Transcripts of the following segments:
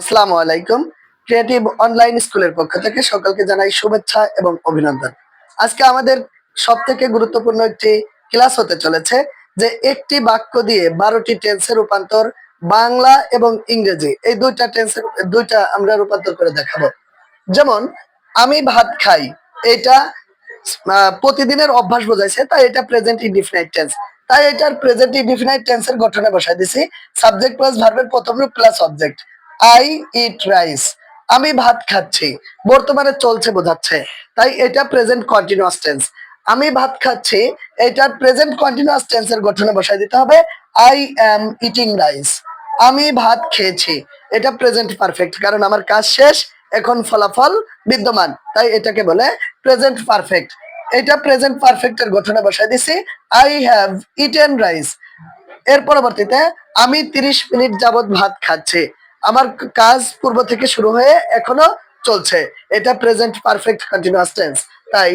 আসসালামু আলাইকুম। Creative online স্কুলের পক্ষ থেকে সকলকে জানাই শুভেচ্ছা এবং অভিনন্দন। আজকে আমাদের সবথেকে গুরুত্বপূর্ণ একটি ক্লাস হতে চলেছে, যে একটি বাক্য দিয়ে 12টি টেন্সের রূপান্তর বাংলা এবং ইংরেজি, এই দুইটা আমরা রূপান্তর করে দেখাবো। যেমন আমি ভাত খাই, এটা প্রতিদিনের অভ্যাস বোঝাইছে, তাই এটা প্রেজেন্ট ইনডিফিনাইট টেন্স। তাই এটার প্রেজেন্ট ইনডিফিনাইট টেন্সের গঠনে বসাই দিছি সাবজেক্ট প্লাস ভার্বের প্রথম রূপ plus object. I eat rice, আমি ভাত খাচ্ছি, বর্তমানে চলছে বোঝাচ্ছে, তাই এটা প্রেজেন্ট কন্টিনিউয়াস টেন্স। আমি ভাত খাচ্ছি, এটার প্রেজেন্ট কন্টিনিউয়াস টেন্সের গঠনে বসাই দিতে হবে আই অ্যাম ইটিং রাইস। আমি ভাত খেয়েছি, এটা প্রেজেন্ট পারফেক্ট, কারণ আমার কাজ শেষ, এখন ফলাফল বিদ্যমান, তাই এটাকে বলে প্রেজেন্ট পারফেক্ট। এটা প্রেজেন্ট পারফেক্টের গঠনে বসাই দিছি আই হ্যাভ ইটেন রাইস। এর পরবর্তীতে আমি 30 মিনিট যাবত ভাত খাচ্ছি, আমার কাজ পূর্ব থেকে শুরু হয়ে এখনো চলছে, এটা প্রেজেন্ট পারফেক্ট কন্টিনিউয়াস টেন্স। তাই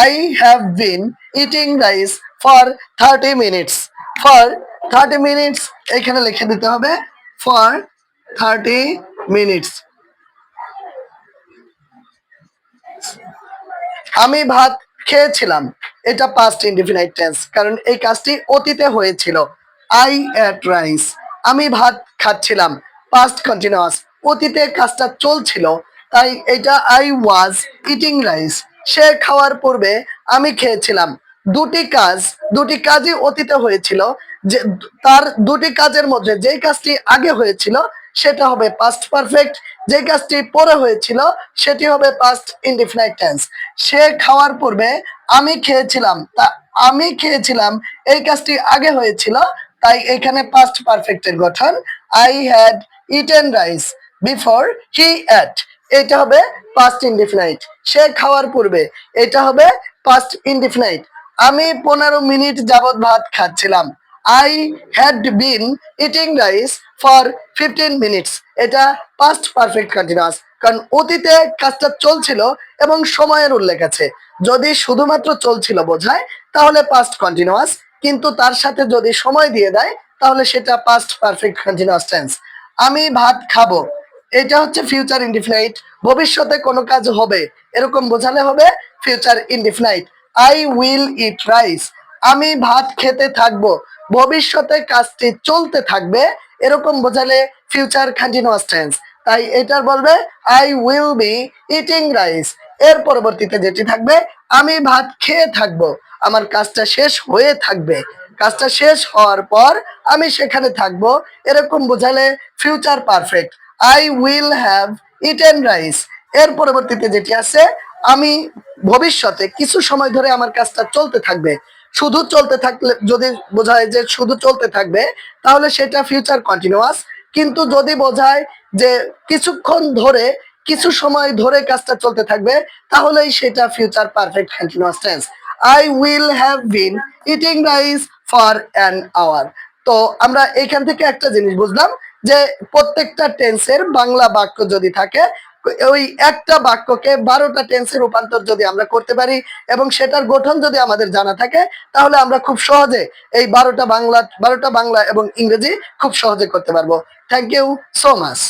I have been eating rice for 30 minutes. For 30 minutes এখানে লিখে দিতে হবে ফর 30 মিনিটস। আমি ভাত খেয়েছিলাম, এটা পাস্ট ইনডিফিনাইট টেন্স, কারণ এই কাজটি অতীতে হয়েছিল। I ate rice. আমি ভাত খাচ্ছিলাম, পাস্ট কন্টিনিউয়াস, অতীতে কাজটা চলছিল, তাই এটা আই ওয়াজ ইটিং রাইস। সে খাওয়ার পূর্বে আমি খেয়েছিলাম। দুটি কাজই অতীতে হয়েছিল, যে তার দুটি কাজের মধ্যে যেই কাজটি আগে হয়েছিল সেটা হবে পাস্ট পারফেক্ট, যে কাজটি পরে হয়েছিল সেটি হবে পাস্ট ইনডিফিনাইট টেন্স। সে খাওয়ার পূর্বে আমি খেয়েছিলাম, তা আমি খেয়েছিলাম এই কাজটি আগে হয়েছিল, তাই এখানে পাস্ট পারফেক্টের গঠন I had eaten rice before he ate. এটা হবে পাস্ট ইনডিফিনাইট। সে খাওয়ার পূর্বে, এটা হবে পাস্ট ইনডিফিনাইট। আমি 15 মিনিট যাবত ভাত খাচ্ছিলাম, I had been eating rice for 15 minutes. এটা পাস্ট পারফেক্ট কন্টিনিউয়াস, কারণ অতীতে কাজটা চলছিল এবং সময়ের উল্লেখ আছে। যদি শুধুমাত্র চলছিল বোঝায় তাহলে পাস্ট কন্টিনিউয়াস, কিন্তু তার সাথে যদি সময় দিয়ে দেয় তাহলে সেটা পাস্ট পারফেক্ট কন্টিনিউয়াস টেন্স। আমি ভাত খাবো, এটা হচ্ছে ফিউচার ইনডিফিনাইট, ভবিষ্যতে কোনো কাজ হবে এরকম বোঝালে হবে future indefinite. I will eat rice. আমি ভাত খেতে থাকবো, ভবিষ্যতে কাজটি চলতে থাকবে এরকম বোঝালে ফিউচার কন্টিনিউয়াস টেন্স। তাই এটার বলবে I will be eating rice. এর পরবর্তীতে যেটি থাকবে আমি ভাত খেয়ে থাকবো, আমার কাজটা শেষ হয়ে থাকবে, কাজটা শেষ হওয়ার পর আমি সেখানে থাকবো এরকম বোঝালে future perfect. I will have eaten rice. এর পরবর্তীতে যেটি আছে আমি ভবিষ্যতে কিছু সময় ধরে আমার কাজটা চলতে থাকবে। শুধু চলতে থাকলে যদি বোঝায় যে শুধু চলতে থাকবে তাহলে সেটা ফিউচার কন্টিনিউয়াস, কিন্তু যদি বোঝায় যে কিছুক্ষণ ধরে, কিছু সময় ধরে কাজটা চলতে থাকবে তাহলেই সেটা future perfect continuous tense. I will have been eating rice for an hour. তো আমরা এখান থেকে একটা জিনিস বুঝলাম, যে প্রত্যেকটা টেন্সের বাংলা বাক্য যদি থাকে, ওই একটা বাক্যকে 12টা টেন্সে রূপান্তর যদি আমরা করতে পারি এবং সেটার গঠন যদি আমাদের জানা থাকে, তাহলে আমরা খুব সহজে এই 12টা বাংলা এবং ইংরেজি খুব সহজে করতে পারবো। Thank you so much.